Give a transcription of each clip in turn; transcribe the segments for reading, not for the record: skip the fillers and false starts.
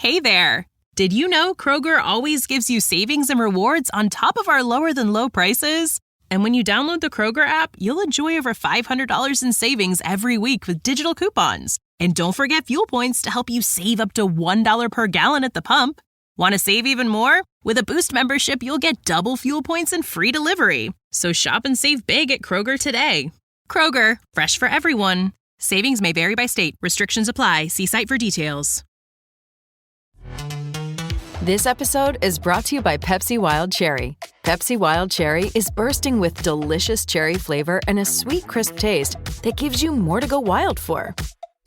Hey there! Did you know Kroger always gives you savings and rewards on top of our lower-than-low prices? And when you download the Kroger app, you'll enjoy over $500 in savings every week with digital coupons. And don't forget fuel points to help you save up to $1 per gallon at the pump. Want to save even more? With a Boost membership, you'll get double fuel points and free delivery. So shop and save big at Kroger today. Kroger, fresh for everyone. Savings may vary by state. Restrictions apply. See site for details. This episode is brought to you by Pepsi Wild Cherry. Pepsi Wild Cherry is bursting with delicious cherry flavor and a sweet, crisp taste that gives you more to go wild for.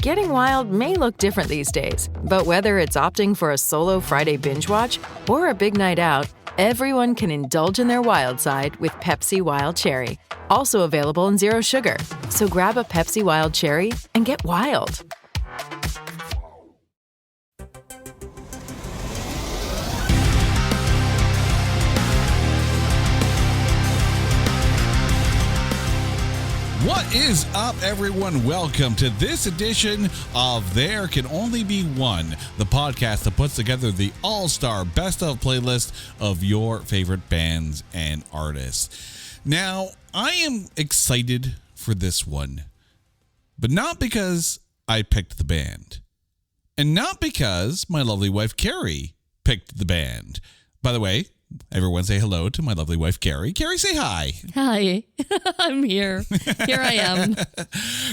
Getting wild may look different these days, but whether it's opting for a solo Friday binge watch or a big night out, everyone can indulge in their wild side with Pepsi Wild Cherry. Also available in Zero Sugar. So grab a Pepsi Wild Cherry and get wild. What is up, everyone? Welcome to this edition of There Can Only Be One, the podcast that puts together the all-star best-of playlist of your favorite bands and artists. Now, I am excited for this one, but not because I picked the band, and not because my lovely wife, Carrie, picked the band. By the way, everyone say hello to my lovely wife, Carrie. Carrie, say hi. Hi. I'm here. Here I am.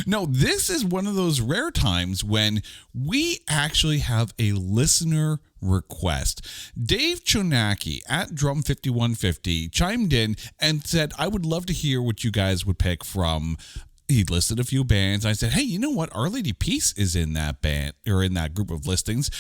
No, this is one of those rare times when we actually have a listener request. Dave Chonacki at Drum5150 chimed in and said, I would love to hear what you guys would pick from. He listed a few bands. I said, hey, you know what? Our Lady Peace is in that band or in that group of listings.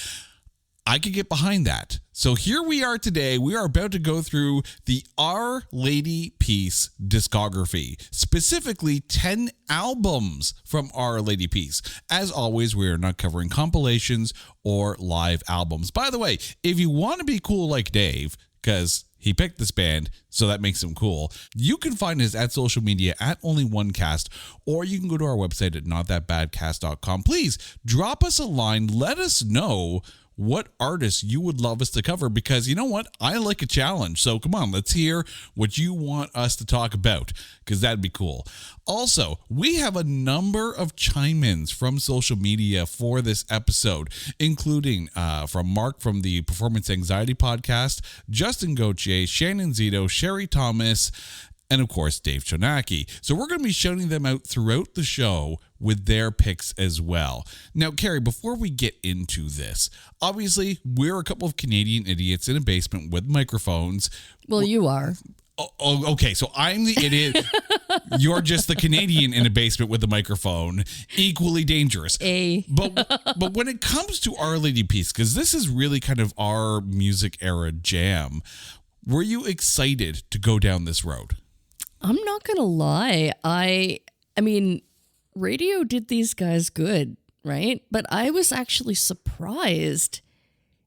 I could get behind that. So here we are today. We are about to go through the Our Lady Peace discography, specifically 10 albums from Our Lady Peace. As always, we are not covering compilations or live albums. By the way, if you want to be cool like Dave, because he picked this band, so that makes him cool, you can find us at social media at OnlyOneCast, or you can go to our website at notthatbadcast.com. Please drop us a line. Let us know what artists you would love us to cover, because you know what? I like a challenge. So come on, let's hear what you want us to talk about, because that'd be cool. Also, we have a number of chime-ins from social media for this episode, including from Mark from the Performance Anxiety Podcast, Justin Gauthier, Shannon Zito, Sherry Thomas, and of course, Dave Chonacki. So we're going to be shouting them out throughout the show with their picks as well. Now, Carrie, before we get into this, obviously, we're a couple of Canadian idiots in a basement with microphones. Well, you are. Oh, okay. So I'm the idiot. You're just the Canadian in a basement with a microphone. Equally dangerous. But when it comes to Our Lady Peace, because this is really kind of our music era jam, were you excited to go down this road? I'm not going to lie. I mean, radio did these guys good, right? But I was actually surprised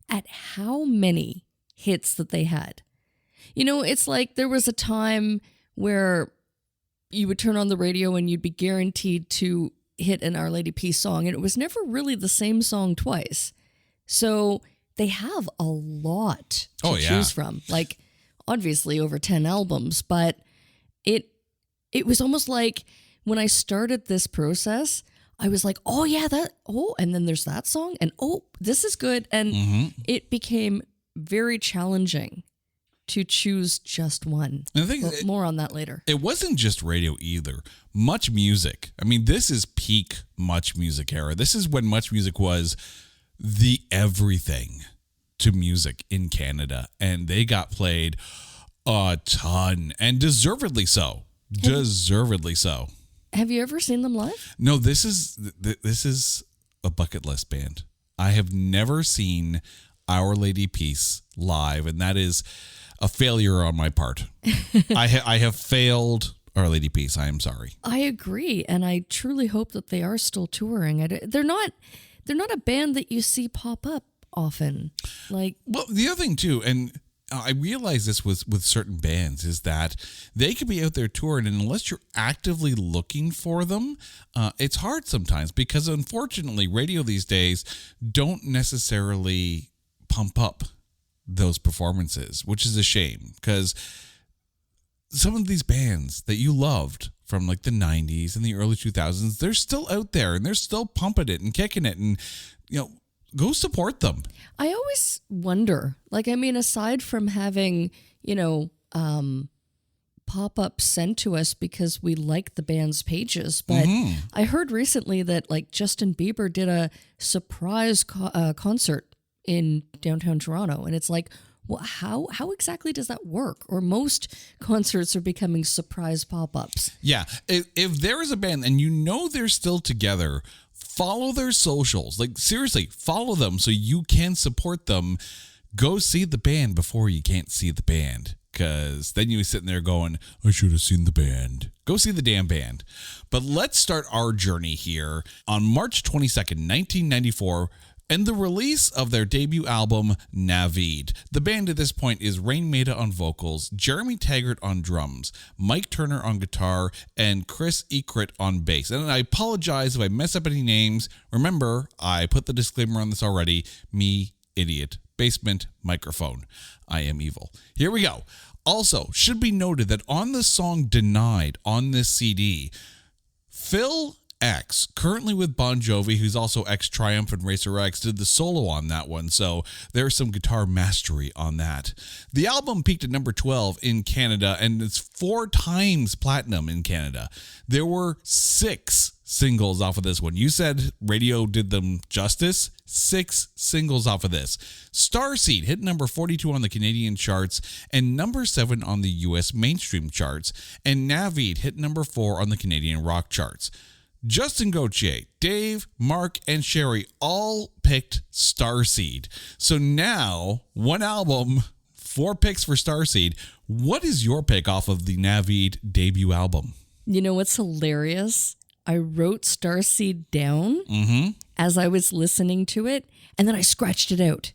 at how many hits that they had. You know, it's like there was a time where you would turn on the radio and you'd be guaranteed to hit an Our Lady Peace song, and it was never really the same song twice. So they have a lot to choose from. Like, obviously over 10 albums, but it was almost like when I started this process, I was like, oh yeah, and then there's that song, and oh, this is good. And it became very challenging to choose just one. And I think more on that later. It wasn't just radio either. Much Music. I mean, this is peak Much Music era. This is when Much Music was the everything to music in Canada, and they got played a ton, and deservedly so. Deservedly so. Have you ever seen them live? No, this is a bucket list band. I have never seen Our Lady Peace live, and that is a failure on my part. I have failed Our Lady Peace. I am sorry. I agree, and I truly hope that they are still touring. They're not a band that you see pop up often. Like, well, the other thing too, and I realize this with certain bands, is that they could be out there touring, and unless you're actively looking for them, it's hard sometimes, because unfortunately radio these days don't necessarily pump up those performances, which is a shame because some of these bands that you loved from like the 90s and the early 2000s, they're still out there and they're still pumping it and kicking it, and go support them. I always wonder, aside from having, pop-ups sent to us because we like the band's pages, but I heard recently that like Justin Bieber did a surprise concert in downtown Toronto, and it's like, well, how exactly does that work? Or most concerts are becoming surprise pop-ups. Yeah, if there is a band and they're still together, follow their socials. Like seriously, follow them so you can support them. Go see the band before you can't see the band, because then you're sitting there going, I should have seen the band. Go see the damn band. But let's start our journey here on March 22nd, 1994, and the release of their debut album, Navid. The band at this point is Rain Maida on vocals, Jeremy Taggart on drums, Mike Turner on guitar, and Chris Ekrit on bass. And I apologize if I mess up any names. Remember, I put the disclaimer on this already. Me, idiot. Basement microphone. I am evil. Here we go. Also, should be noted that on the song Denied on this CD, Phil X, currently with Bon Jovi, who's also ex-Triumph and Racer X, did the solo on that one, so there's some guitar mastery on that. The album peaked at number 12 in Canada, and it's 4 times platinum in Canada. There were 6 singles off of this one. You said radio did them justice. 6 singles off of this. Starseed hit number 42 on the Canadian charts and number 7 on the US mainstream charts, and Navid hit number 4 on the Canadian rock charts. Justin Gauthier, Dave, Mark, and Sherry all picked Starseed. So now, 1 album, 4 picks for Starseed. What is your pick off of the Navid debut album? You know what's hilarious? I wrote Starseed down as I was listening to it, and then I scratched it out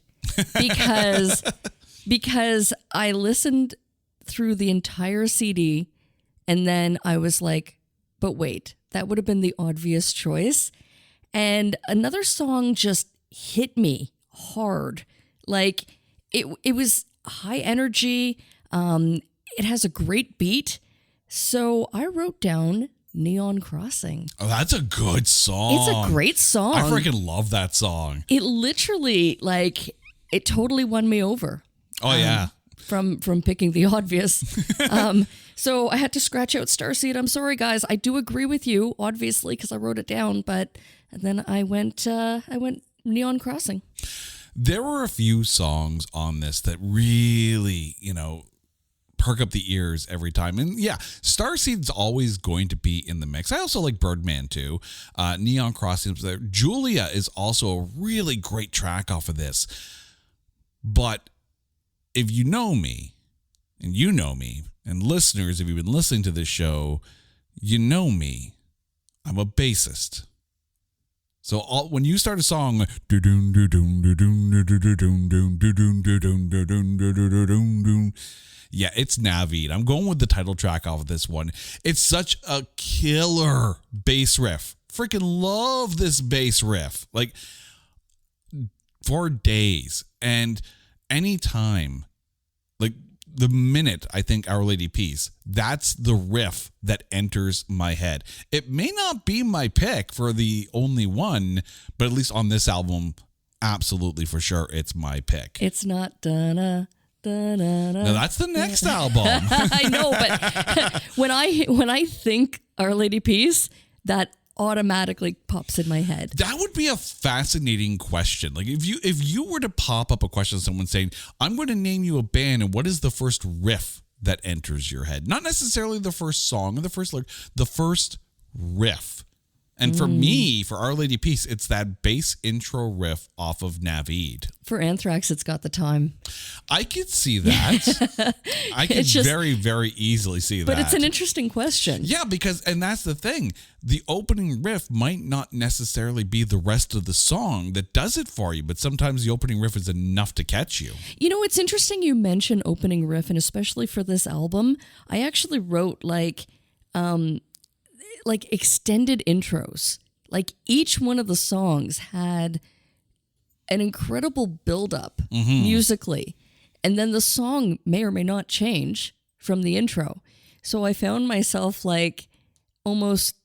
because I listened through the entire CD, and then I was like, but wait, that would have been the obvious choice. And another song just hit me hard. Like it was high energy. It has a great beat. So I wrote down Neon Crossing. Oh, that's a good song. It's a great song. I freaking love that song. It literally, it totally won me over. Oh, yeah. From picking the obvious. So I had to scratch out Starseed. I'm sorry, guys. I do agree with you, obviously, because I wrote it down. But then I went Neon Crossing. There were a few songs on this that really, perk up the ears every time. And yeah, Starseed's always going to be in the mix. I also like Birdman too. Neon Crossing's there. Julia is also a really great track off of this. But if you know me, and you know me, and listeners, if you've been listening to this show, you know me. I'm a bassist. So when you start a song, yeah, it's Navid. I'm going with the title track off of this one. It's such a killer bass riff. Freaking love this bass riff. Like, for days. And anytime, like the minute I think Our Lady Peace, that's the riff that enters my head. It may not be my pick for the only one, but at least on this album, absolutely for sure, it's my pick. It's not donna. No, that's the next album. I know, but when I think Our Lady Peace, that automatically pops in my head. That would be a fascinating question. Like if you were to pop up a question to someone saying, I'm going to name you a band, and what is the first riff that enters your head? Not necessarily the first song or the first lyric, the first riff. And for me, for Our Lady Peace, it's that bass intro riff off of Navid. For Anthrax, it's got the time. I could see that. I could very, very easily see that. But it's an interesting question. Yeah, and that's the thing. The opening riff might not necessarily be the rest of the song that does it for you, but sometimes the opening riff is enough to catch you. You know, it's interesting you mention opening riff, and especially for this album, I actually wrote like extended intros. Like each one of the songs had an incredible build-up musically. And then the song may or may not change from the intro. So I found myself like almost,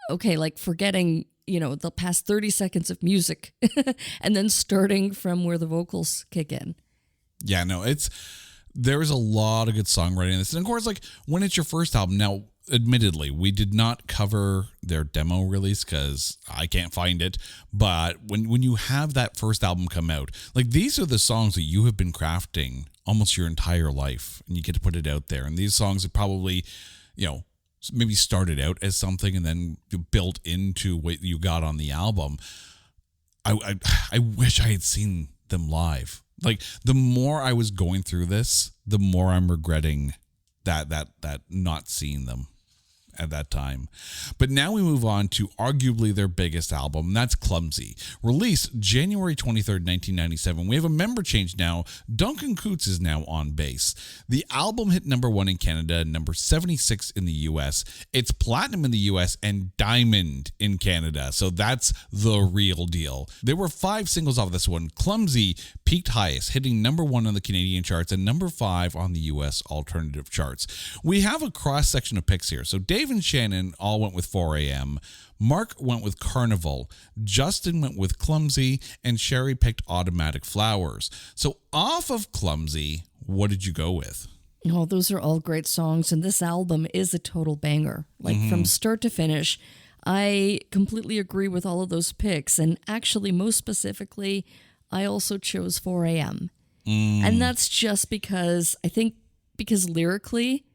like forgetting, the past 30 seconds of music and then starting from where the vocals kick in. Yeah, no, there's a lot of good songwriting in this. And of course, like when it's your first album, now, admittedly, we did not cover their demo release because I can't find it. But when you have that first album come out, like these are the songs that you have been crafting almost your entire life, and you get to put it out there. And these songs are probably, maybe started out as something and then built into what you got on the album. I wish I had seen them live. Like the more I was going through this, the more I'm regretting that not seeing them at that time. But now we move on to arguably their biggest album, and that's Clumsy. Released January 23rd, 1997. We have a member change now. Duncan Coots is now on bass. The album hit number 1 in Canada and number 76 in the US. It's platinum in the US and diamond in Canada. So that's the real deal. There were 5 singles off this one. Clumsy peaked highest, hitting number 1 on the Canadian charts and number 5 on the US alternative charts. We have a cross section of picks here. So Dave and Shannon all went with 4 a.m. Mark went with Carnival. Justin went with Clumsy, and Sherry picked Automatic Flowers. So off of Clumsy, what did you go with? Oh, those are all great songs, and this album is a total banger. Like from start to finish, I completely agree with all of those picks. And actually, most specifically, I also chose 4 a.m. And that's just because lyrically,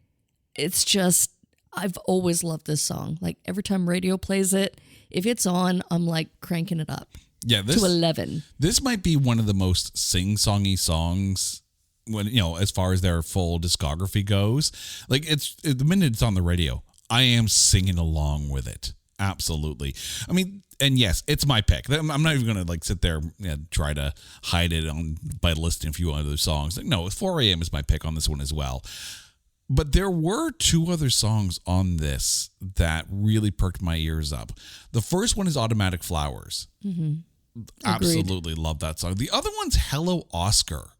it's just, I've always loved this song. Like every time radio plays it, if it's on, I'm like cranking it up to 11. This might be one of the most sing-songy songs when, as far as their full discography goes. Like the minute it's on the radio, I am singing along with it. Absolutely. I mean, and yes, it's my pick. I'm not even going to sit there and try to hide it by listing a few other songs. Like, no, 4 a.m. is my pick on this one as well. But there were 2 other songs on this that really perked my ears up. The first one is Automatic Flowers. Absolutely love that song. The other one's Hello, Oscar.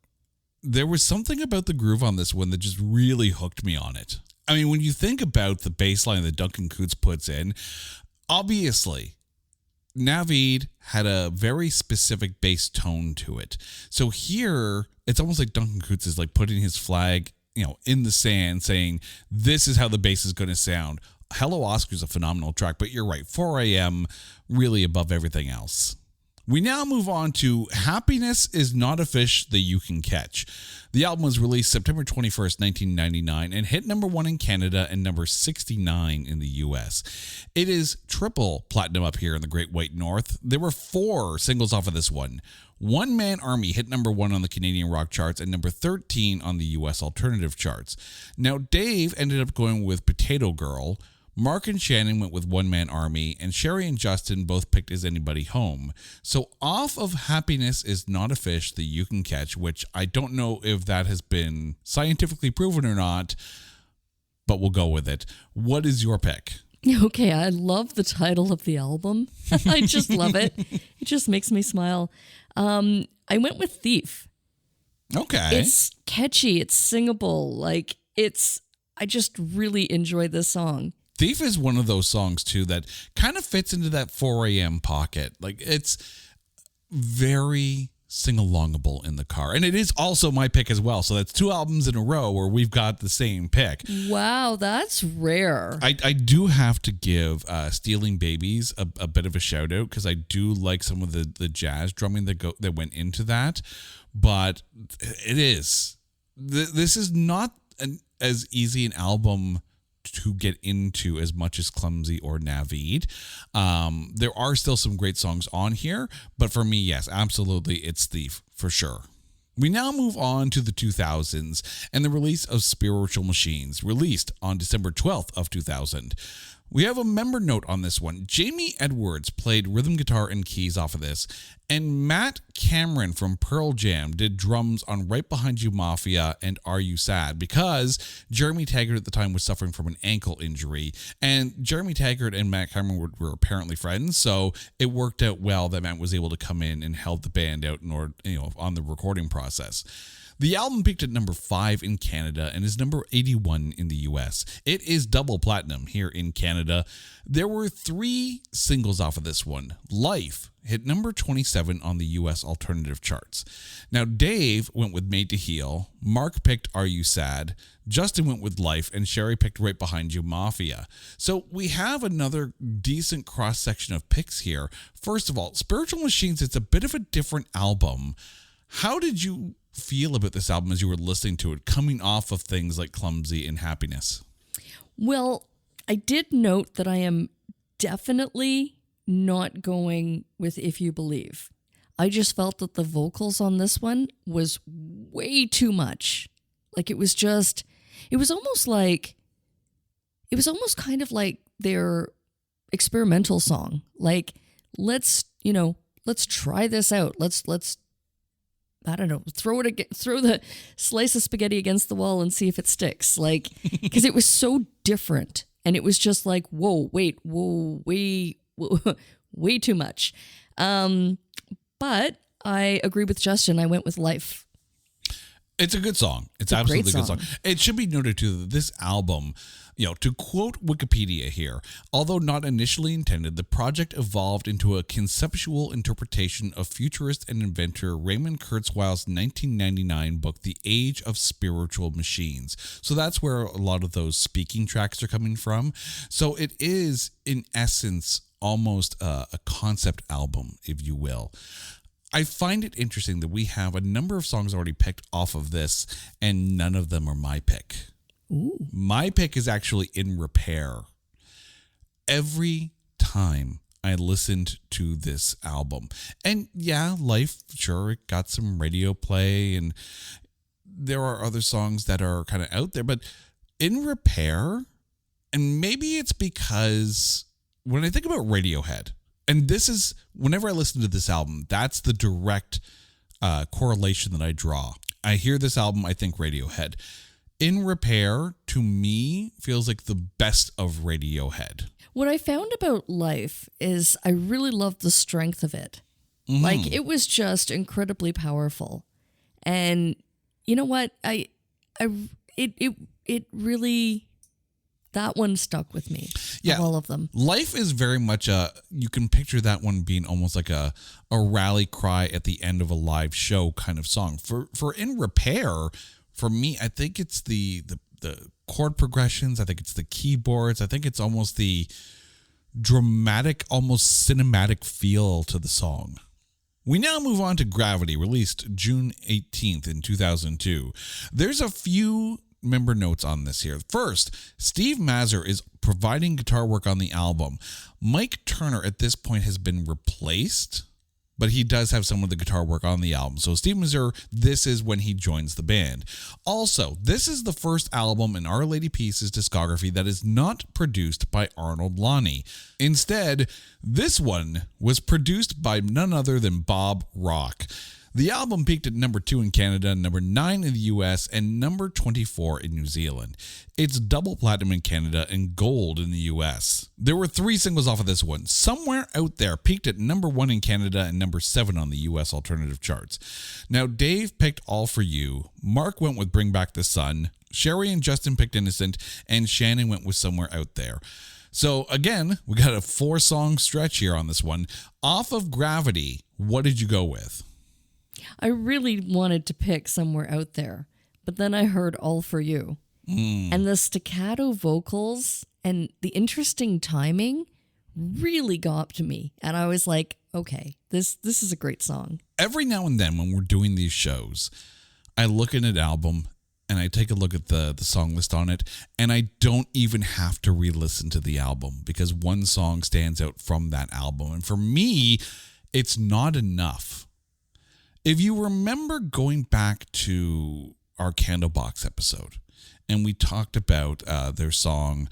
There was something about the groove on this one that just really hooked me on it. I mean, when you think about the bass line that Duncan Coots puts in, obviously, Naveed had a very specific bass tone to it. So here, it's almost like Duncan Coots is like putting his flag in the sand, saying, this is how the bass is going to sound. Hello, Oscar is a phenomenal track, but you're right. 4 a.m. really above everything else. We now move on to Happiness is Not a Fish That You Can Catch. The album was released September 21st, 1999, and hit number 1 in Canada and number 69 in the US. It is triple platinum up here in the Great White North. There were 4 singles off of this one. One Man Army hit number 1 on the Canadian rock charts and number 13 on the US alternative charts. Now, Dave ended up going with Potato Girl. Mark and Shannon went with One Man Army, and Sherry and Justin both picked Is Anybody Home. So off of Happiness is Not a Fish That You Can Catch, which I don't know if that has been scientifically proven or not, but we'll go with it. What is your pick? Okay, I love the title of the album. I just love it. It just makes me smile. I went with Thief. Okay. It's catchy. It's singable. I just really enjoy this song. Thief is one of those songs, too, that kind of fits into that 4 a.m. pocket. Like, it's very sing-alongable in the car. And it is also my pick as well. So that's 2 albums in a row where we've got the same pick. Wow, that's rare. I do have to give Stealing Babies a bit of a shout out because I do like some of the jazz drumming that went into that. But it is. This is not as easy an album to get into as much as Clumsy or Naveed. There are still some great songs on here, but for me, yes, absolutely, it's Thief for sure. We now move on to the 2000s and the release of Spiritual Machines, released on December 12th of 2000. We have a member note on this one. Jamie Edwards played rhythm guitar and keys off of this, and Matt Cameron from Pearl Jam did drums on Right Behind You Mafia and Are You Sad, because Jeremy Taggart at the time was suffering from an ankle injury, and Jeremy Taggart and Matt Cameron were apparently friends, so it worked out well that Matt was able to come in and help the band out in order, on the recording process. The album peaked at number 5 in Canada and is number 81 in the US. It is double platinum here in Canada. There were 3 singles off of this one. Life hit number 27 on the US alternative charts. Now, Dave went with Made to Heal, Mark picked Are You Sad, Justin went with Life, and Sherry picked Right Behind You Mafia. So we have another decent cross-section of picks here. First of all, Spiritual Machines, it's a bit of a different album. How did you feel about this album as you were listening to it, coming off of things like Clumsy and Happiness? Well, I did note that I am definitely not going with If You Believe. I just felt that the vocals on this one was way too much. Like it was almost kind of like their experimental song. Like, let's try this out. Let's I don't know, throw the slice of spaghetti against the wall and see if it sticks. Like, because it was so different. And it was just like, way too much. But I agree with Justin. I went with Life. It's a good song. It's absolutely a good song. It should be noted too that this album, to quote Wikipedia here, although not initially intended, the project evolved into a conceptual interpretation of futurist and inventor Raymond Kurzweil's 1999 book, The Age of Spiritual Machines. So that's where a lot of those speaking tracks are coming from. So it is, in essence, almost a concept album, if you will. I find it interesting that we have a number of songs already picked off of this, and none of them are my pick. Ooh. My pick is actually In Repair. Every time I listened to this album, and yeah, Life, sure, it got some radio play, and there are other songs that are kind of out there, but In Repair, and maybe it's because when I think about Radiohead, and this is, whenever I listen to this album, that's the direct correlation that I draw. I hear this album, I think Radiohead. In Repair, to me, feels like the best of Radiohead. What I found about Life is I really loved the strength of it. Mm-hmm. Like, it was just incredibly powerful. And you know what? It really... That one stuck with me. Yeah, of all of them. Life is very much you can picture that one being almost like a rally cry at the end of a live show kind of song. For In Repair, for me, I think it's the chord progressions. I think it's the keyboards. I think it's almost the dramatic, almost cinematic feel to the song. We now move on to Gravity, released June 18th in 2002. There's a few member notes on this here. First, Steve Mazur is providing guitar work on the album. Mike Turner at this point has been replaced, but he does have some of the guitar work on the album. So Steve Mazur, this is when he joins the band. Also, this is the first album in Our Lady Peace's discography that is not produced by Arnold Lonnie. Instead, this one was produced by none other than Bob Rock. The album peaked at number 2 in Canada, number 9 in the US, and number 24 in New Zealand. It's double platinum in Canada and gold in the US. There were 3 singles off of this one. Somewhere Out There peaked at number 1 in Canada and number 7 on the US alternative charts. Now, Dave picked All For You, Mark went with Bring Back the Sun, Sherry and Justin picked Innocent, and Shannon went with Somewhere Out There. So again, we got a 4-song stretch here on this one. Off of Gravity, what did you go with? I really wanted to pick Somewhere Out There, but then I heard All For You. And the staccato vocals and the interesting timing really got to me. And I was like, okay, this is a great song. Every now and then when we're doing these shows, I look at an album and I take a look at the song list on it, and I don't even have to re-listen to the album because one song stands out from that album. And for me, it's not enough. If you remember going back to our Candlebox episode, and we talked about their song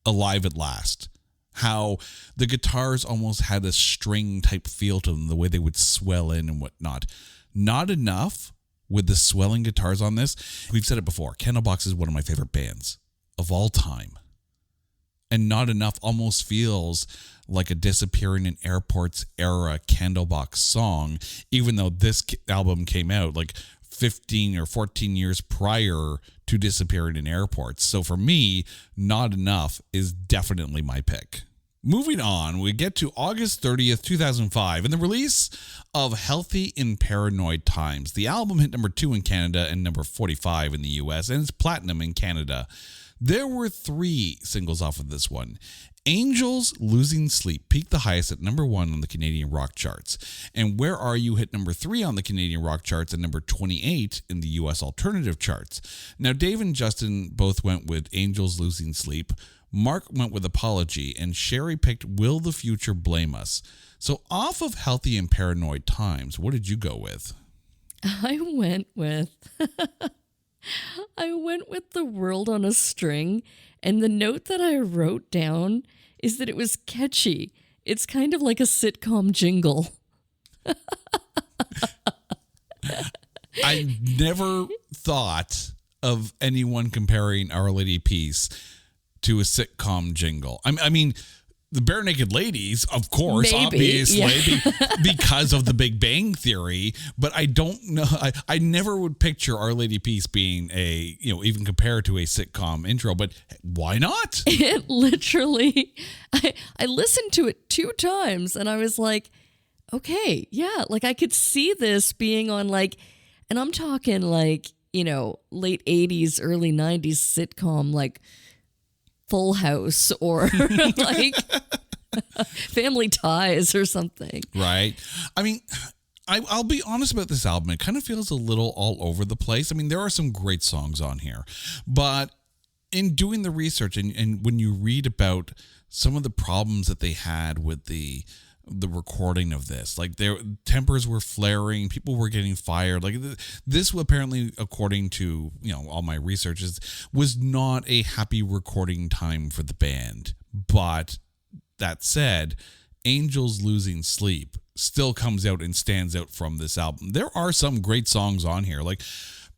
Alive at Last. How the guitars almost had a string type feel to them, the way they would swell in and whatnot. Not enough with the swelling guitars on this. We've said it before. Candlebox is one of my favorite bands of all time. And Not Enough almost feels like a Disappearing in Airports era Candlebox song, even though this album came out like 15 or 14 years prior to Disappearing in Airports. So for me, Not Enough is definitely my pick. Moving on, we get to August 30th, 2005, and the release of Healthy in Paranoid Times. The album hit number 2 in Canada and number 45 in the US, and it's platinum in Canada. There were 3 singles off of this one. Angels Losing Sleep peaked the highest at number 1 on the Canadian rock charts. And Where Are You hit number 3 on the Canadian rock charts and number 28 in the US alternative charts. Now, Dave and Justin both went with Angels Losing Sleep. Mark went with Apology, and Sherry picked Will the Future Blame Us? So off of Healthy and Paranoid Times, what did you go with? I went with The World on a String, and the note that I wrote down is that it was catchy. It's kind of like a sitcom jingle. I never thought of anyone comparing Our Lady Peace to a sitcom jingle. I mean, the Bare Naked Ladies, of course, Maybe, obviously, yeah. because of the Big Bang Theory, but I don't know. I never would picture Our Lady Peace being even compared to a sitcom intro, but why not? It literally, I listened to it 2 times and I was like, okay, yeah, like I could see this being on and I'm talking late 80s, early 90s sitcom, like Full House or like Family Ties or something. Right. I mean, I'll be honest about this album. It kind of feels a little all over the place. I mean, there are some great songs on here, but in doing the research and when you read about some of the problems that they had with the recording of this, like their tempers were flaring, people were getting fired, like this apparently, according to all my researches, was not a happy recording time for the band. But that said, Angels Losing Sleep still comes out and stands out from this album. There are some great songs on here, like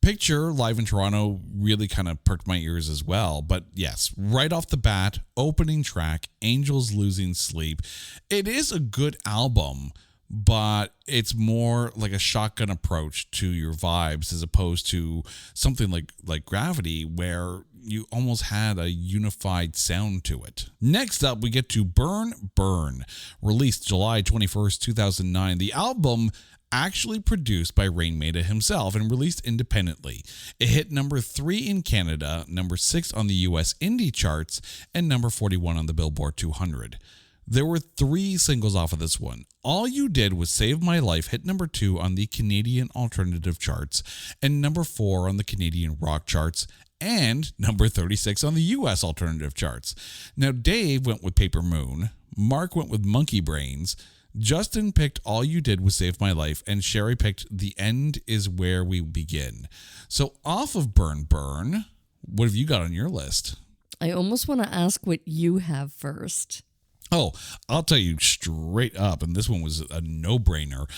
Picture live in Toronto really kind of perked my ears as well. But yes, right off the bat, opening track, Angels Losing Sleep. It is a good album, but it's more like a shotgun approach to your vibes as opposed to something like Gravity, where you almost had a unified sound to it. Next up, we get to Burn, Burn, released July 21st, 2009. The album actually produced by Rain Maida himself and released independently. It hit number 3 in Canada, number 6 on the US indie charts, and number 41 on the Billboard 200. There were 3 singles off of this one. All You Did Was Save My Life hit number 2 on the Canadian alternative charts, and number 4 on the Canadian rock charts, and number 36 on the US alternative charts. Now, Dave went with Paper Moon, Mark went with Monkey Brains, Justin picked All You Did Was Save My Life, and Sherry picked The End Is Where We Begin. So off of Burn Burn, what have you got on your list? I almost want to ask what you have first. Oh, I'll tell you straight up, and this one was a no-brainer.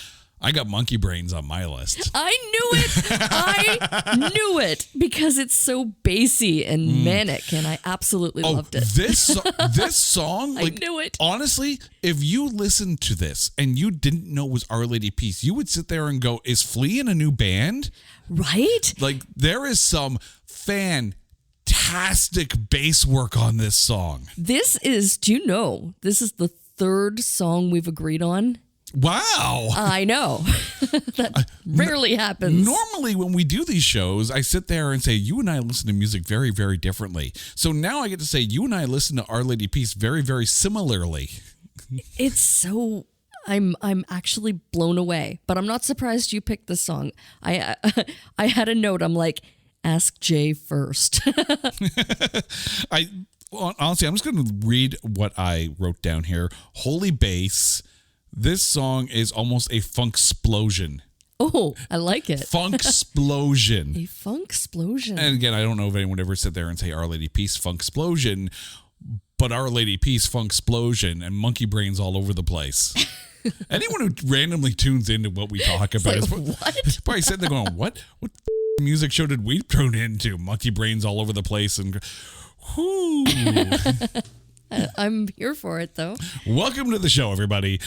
I got Monkey Brains on my list. I knew it. I knew it because it's so bassy and manic, and I absolutely loved it. This song, I knew it. Honestly, if you listened to this and you didn't know it was Our Lady Peace, you would sit there and go, "Is Flea in a new band?" Right? Like, there is some fantastic bass work on this song. This is the 3rd song we've agreed on. Wow. I know. That rarely happens. Normally, when we do these shows, I sit there and say, you and I listen to music very, very differently. So now I get to say, you and I listen to Our Lady Peace very, very similarly. It's so... I'm actually blown away, but I'm not surprised you picked this song. I had a note. I'm like, ask Jay first. Honestly, I'm just going to read what I wrote down here. Holy Bass. This song is almost a funk-splosion. Oh, I like it. Funk-splosion. A funk-splosion. And again, I don't know if anyone would ever sit there and say Our Lady Peace Funk-splosion, but Our Lady Peace, Funk Explosion, and Monkey Brains all over the place. Anyone who randomly tunes into what we talk about is probably sitting there going, what music show did we tune into? Monkey Brains all over the place. And whoo. I'm here for it, though. Welcome to the show, everybody.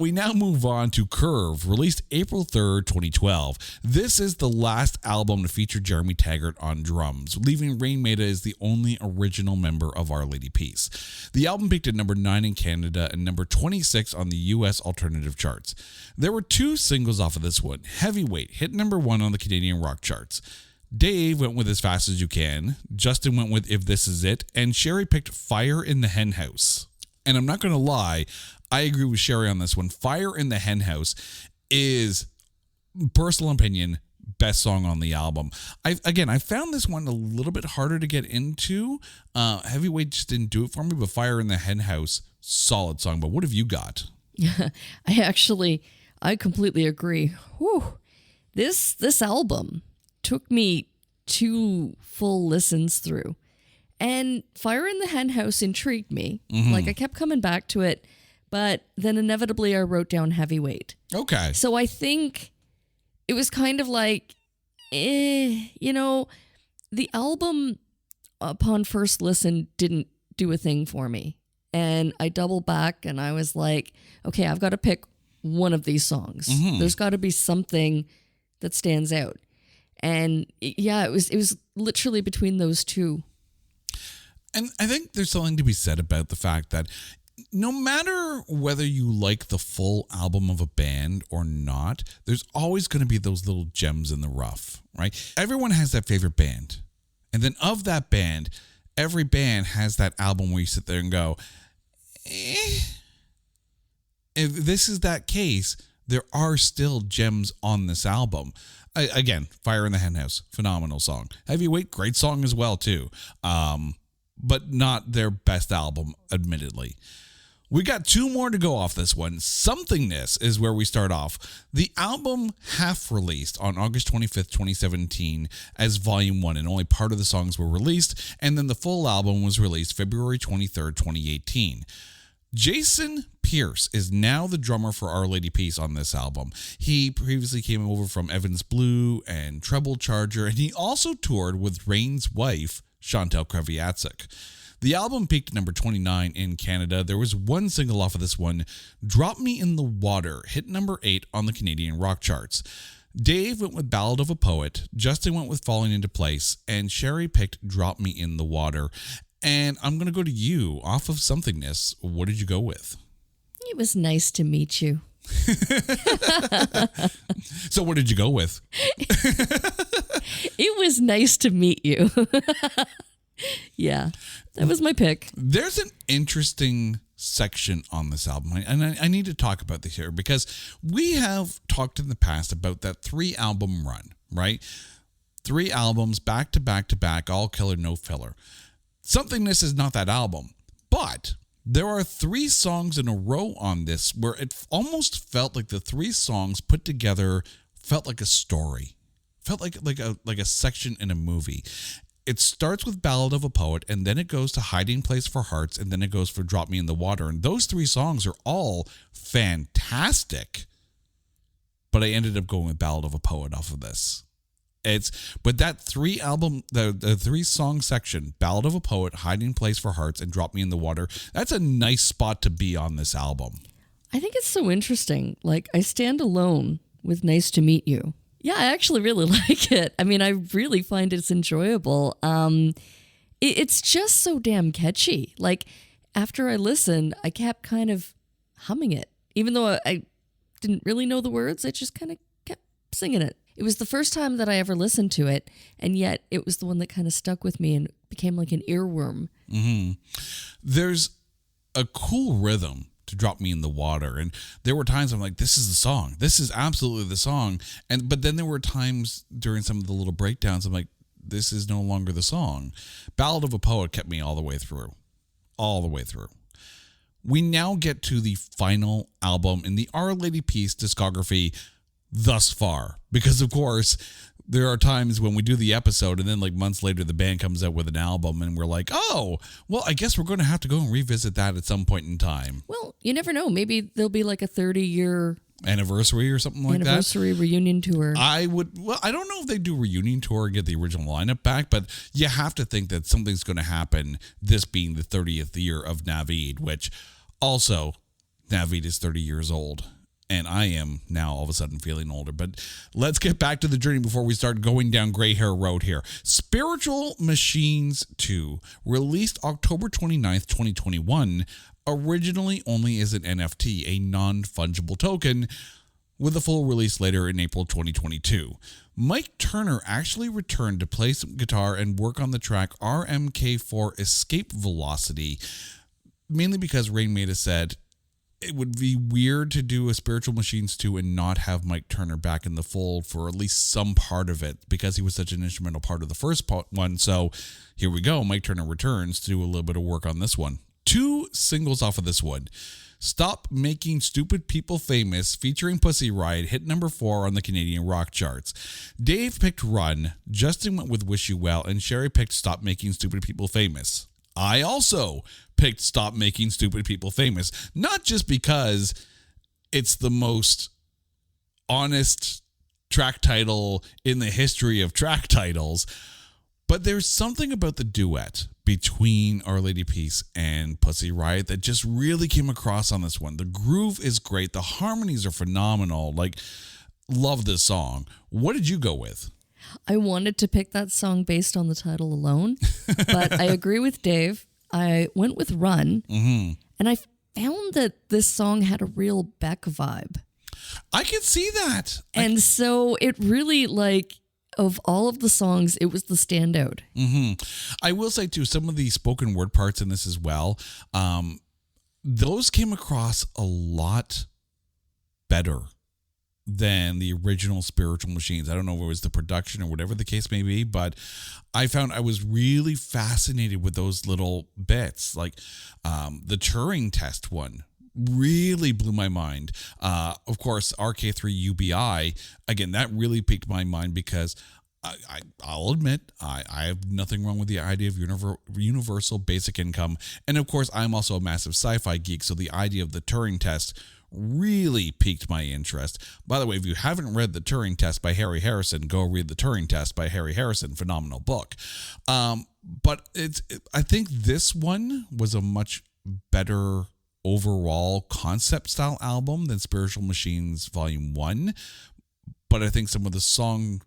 We now move on to Curve, released April 3rd, 2012. This is the last album to feature Jeremy Taggart on drums, leaving Rain Maida as the only original member of Our Lady Peace. The album peaked at number 9 in Canada and number 26 on the U.S. alternative charts. There were 2 singles off of this one. Heavyweight hit number 1 on the Canadian rock charts. Dave went with As Fast As You Can, Justin went with If This Is It, and Sherry picked Fire in the Hen House. And I'm not going to lie, I agree with Sherry on this one. Fire in the Hen House is, personal opinion, best song on the album. I found this one a little bit harder to get into. Heavyweight just didn't do it for me, but Fire in the Hen House, solid song. But what have you got? I completely agree. Whew. This album took me 2 full listens through. And Fire in the Hen House intrigued me. Mm-hmm. Like, I kept coming back to it, but then inevitably I wrote down Heavyweight. Okay. So I think it was kind of like, the album upon first listen didn't do a thing for me. And I doubled back and I was like, okay, I've got to pick one of these songs. Mm-hmm. There's got to be something that stands out. And yeah, it was literally between those 2. And I think there's something to be said about the fact that no matter whether you like the full album of a band or not, there's always going to be those little gems in the rough, right? Everyone has that favorite band. And then of that band, every band has that album where you sit there and go, If this is that case, there are still gems on this album. Again, Fire in the Hen House, phenomenal song. Heavyweight, great song as well, too. But not their best album, admittedly. We got 2 more to go off this one. Somethingness is where we start off. The album half-released on August 25th, 2017 as Volume 1, and only part of the songs were released, and then the full album was released February 23rd, 2018. Jason Pierce is now the drummer for Our Lady Peace on this album. He previously came over from Evans Blue and Treble Charger, and he also toured with Rain's wife, Chantal Kreviatsik. The album peaked at number 29 in Canada. There was 1 single off of this one, Drop Me in the Water, hit number 8 on the Canadian rock charts. Dave went with Ballad of a Poet, Justin went with Falling Into Place, and Sherry picked Drop Me in the Water. And I'm going to go to you. Off of Somethingness, what did you go with? It was nice to meet you. So what did you go with? It was nice to meet you. Yeah, that was my pick. There's an interesting section on this album, and I need to talk about this here because we have talked in the past about that 3-album run, right? 3 albums back to back to back, all killer, no filler. Somethingness is not that album, but there are 3 songs in a row on this where it almost felt like the 3 songs put together felt like a story, felt like a section in a movie. It starts with Ballad of a Poet, and then it goes to Hiding Place for Hearts, and then it goes for Drop Me in the Water. And those 3 songs are all fantastic. But I ended up going with Ballad of a Poet off of this. But that 3-album, the 3-song section, Ballad of a Poet, Hiding Place for Hearts, and Drop Me in the Water, that's a nice spot to be on this album. I think it's so interesting. Like, I stand alone with Nice to Meet You. Yeah, I actually really like it. I mean, I really find it's enjoyable. It's just so damn catchy. Like, after I listened, I kept kind of humming it. Even though I didn't really know the words, I just kind of kept singing it. It was the first time that I ever listened to it, and yet it was the one that kind of stuck with me and became like an earworm. Mm-hmm. There's a cool rhythm to Drop Me in the Water, and there were times I'm like, this is the song. This is absolutely the song. But then there were times during some of the little breakdowns I'm like, this is no longer the song. Ballad of a Poet kept me all the way through. All the way through. We now get to the final album in the Our Lady Peace discography thus far, because of course there are times when we do the episode and then like months later the band comes out with an album and we're like, oh, well, I guess we're going to have to go and revisit that at some point in time. Well, you never know. Maybe there'll be like a 30-year anniversary or something like that. Anniversary reunion tour. I don't know if they do reunion tour and get the original lineup back, but you have to think that something's going to happen, this being the 30th year of Naveed, which also Naveed is 30 years old. And I am now all of a sudden feeling older. But let's get back to the journey before we start going down gray hair road here. Spiritual Machines 2, released October 29th, 2021, originally only as an NFT, a non-fungible token, with a full release later in April 2022. Mike Turner actually returned to play some guitar and work on the track RMK4 Escape Velocity, mainly because Rainmaker said, it would be weird to do a Spiritual Machines 2 and not have Mike Turner back in the fold for at least some part of it because he was such an instrumental part of the first one. So here we go. Mike Turner returns to do a little bit of work on this one. 2 singles off of this one. Stop Making Stupid People Famous featuring Pussy Riot hit number 4 on the Canadian rock charts. Dave picked Run, Justin went with Wish You Well, and Sherry picked Stop Making Stupid People Famous. I also picked Stop Making Stupid People Famous, not just because it's the most honest track title in the history of track titles, but there's something about the duet between Our Lady Peace and Pussy Riot that just really came across on this one. The groove is great. The harmonies are phenomenal. Like, love this song. What did you go with? I wanted to pick that song based on the title alone, but I agree with Dave. I went with Run, and I found that this song had a real Beck vibe. I can see that. And so it really, like, of all of the songs, it was the standout. I will say, too, some of the spoken word parts in this as well, those came across a lot better than the original Spiritual Machines. I don't know if it was the production or whatever the case may be, but I found I was really fascinated with those little bits. Like the Turing test one really blew my mind. Of course, RK3 UBI, again, that really piqued my mind because I'll admit, I have nothing wrong with the idea of universal basic income. And of course, I'm also a massive sci-fi geek, so the idea of the Turing test really piqued my interest. By the way, if you haven't read The Turing Test by Harry Harrison, go read The Turing Test by Harry Harrison. Phenomenal book. But I think this one was a much better overall concept style album than Spiritual Machines Volume 1. But I think some of the song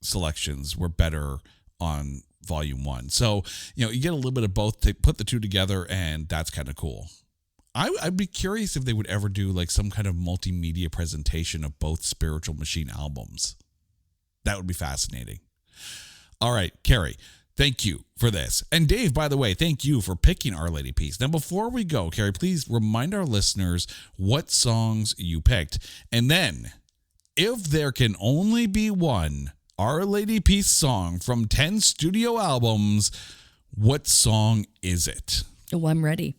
selections were better on Volume 1. So, you get a little bit of both, to put the two together, and that's kind of cool. I'd be curious if they would ever do like some kind of multimedia presentation of both Spiritual Machine albums. That would be fascinating. All right, Carrie, thank you for this. And Dave, by the way, thank you for picking Our Lady Peace. Now, before we go, Carrie, please remind our listeners what songs you picked. And then, if there can only be one Our Lady Peace song from 10 studio albums, what song is it? Oh, I'm ready.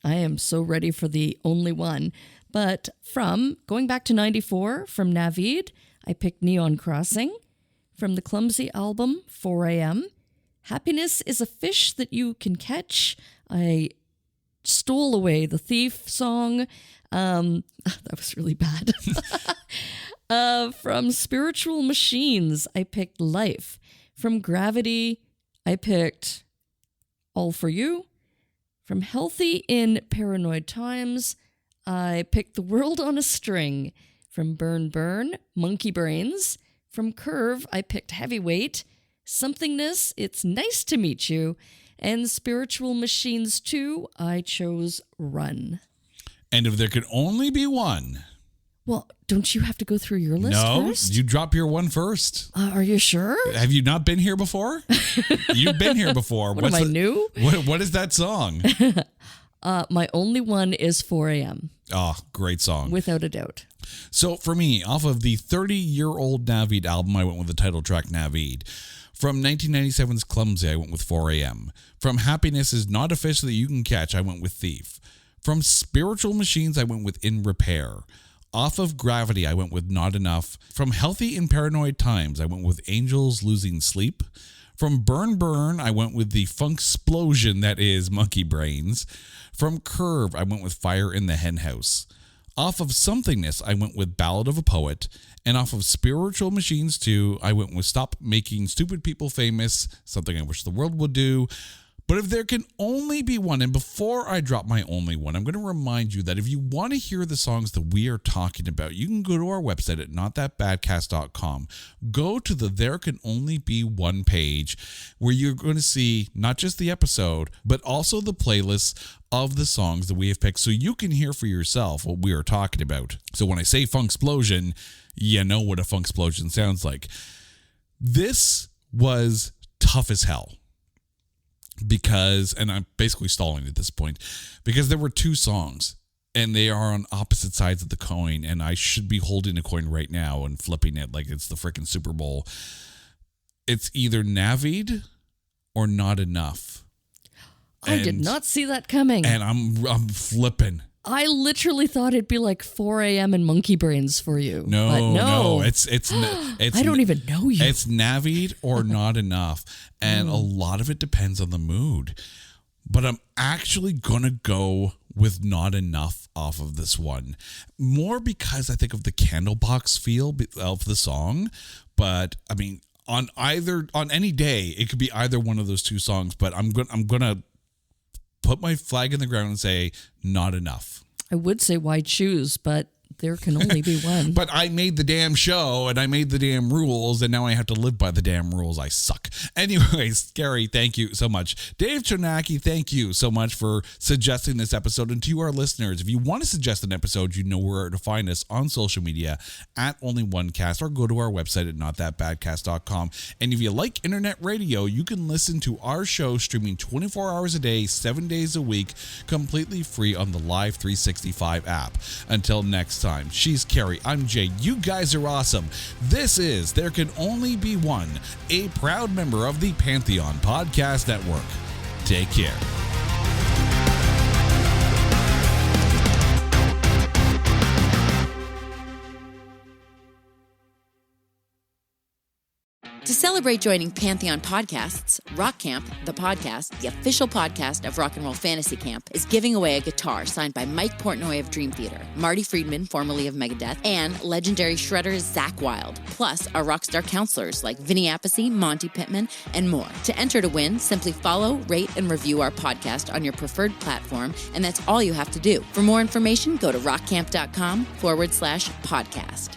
I am so ready for the only one. But from going back to 94, from Naveed, I picked Neon Crossing. From the Clumsy album, 4 a.m. Happiness is a Fish That You Can Catch. I stole away the Thief song. That was really bad. From Spiritual Machines, I picked Life. From Gravity, I picked All For You. From Healthy in Paranoid Times, I picked The World on a String. From Burn Burn, Monkey Brains. From Curve, I picked Heavyweight. Somethingness, It's Nice to Meet You. And Spiritual Machines 2, I chose Run. And if there could only be one... Well, don't you have to go through your list first? No, you drop your one first. Are you sure? Have you not been here before? You've been here before. Am I new? What is that song? My only one is 4 a.m. Oh, great song. Without a doubt. So for me, off of the 30-year-old Naveed album, I went with the title track Naveed. From 1997's Clumsy, I went with 4 a.m. From Happiness Is Not a Fish That You Can Catch, I went with Thief. From Spiritual Machines, I went with In Repair. Off of Gravity, I went with Not Enough. From Healthy and Paranoid Times, I went with Angels Losing Sleep. From Burn Burn, I went with the Funksplosion that is Monkey Brains. From Curve, I went with Fire in the Hen House. Off of Somethingness, I went with Ballad of a Poet. And off of Spiritual Machines 2, I went with Stop Making Stupid People Famous, Something I Wish the World Would Do. But if there can only be one, and before I drop my only one, I'm going to remind you that if you want to hear the songs that we are talking about, you can go to our website at notthatbadcast.com. Go to the There Can Only Be One page where you're going to see not just the episode, but also the playlists of the songs that we have picked so you can hear for yourself what we are talking about. So when I say Funksplosion, you know what a Funksplosion sounds like. This was tough as hell. Because, and I'm basically stalling at this point, because there were two songs and they are on opposite sides of the coin, and I should be holding a coin right now and flipping it like it's the freaking Super Bowl. It's either Navied or Not Enough. I did not see that coming. And I'm flipping. I literally thought it'd be like 4 a.m. and Monkey Brains for you. No. It's I don't even know you. It's Navied or Not Enough. And a lot of it depends on the mood. But I'm actually going to go with Not Enough off of this one. More because I think of the Candlebox feel of the song. But I mean, on any day, it could be either one of those two songs. But I'm going to put my flag in the ground and say Not Enough. I would say why choose, but there can only be one. But I made the damn show and I made the damn rules, and now I have to live by the damn rules. I suck. Anyways, Gary, thank you so much. Dave Chonacki, thank you so much for suggesting this episode. And to our listeners, if you want to suggest an episode, you know where to find us on social media at OnlyOneCast, or go to our website at notthatbadcast.com. And if you like internet radio, you can listen to our show streaming 24 hours a day, 7 days a week, completely free on the Live 365 app. Until next time, she's Carrie, I'm Jay. You guys are awesome. This is There Can Only Be One, a proud member of the Pantheon Podcast Network. Take care. To celebrate joining Pantheon Podcasts, Rock Camp, the podcast, the official podcast of Rock and Roll Fantasy Camp, is giving away a guitar signed by Mike Portnoy of Dream Theater, Marty Friedman, formerly of Megadeth, and legendary shredder Zakk Wylde, plus our rockstar counselors like Vinny Appice, Monty Pittman, and more. To enter to win, simply follow, rate, and review our podcast on your preferred platform, and that's all you have to do. For more information, go to rockcamp.com/podcast.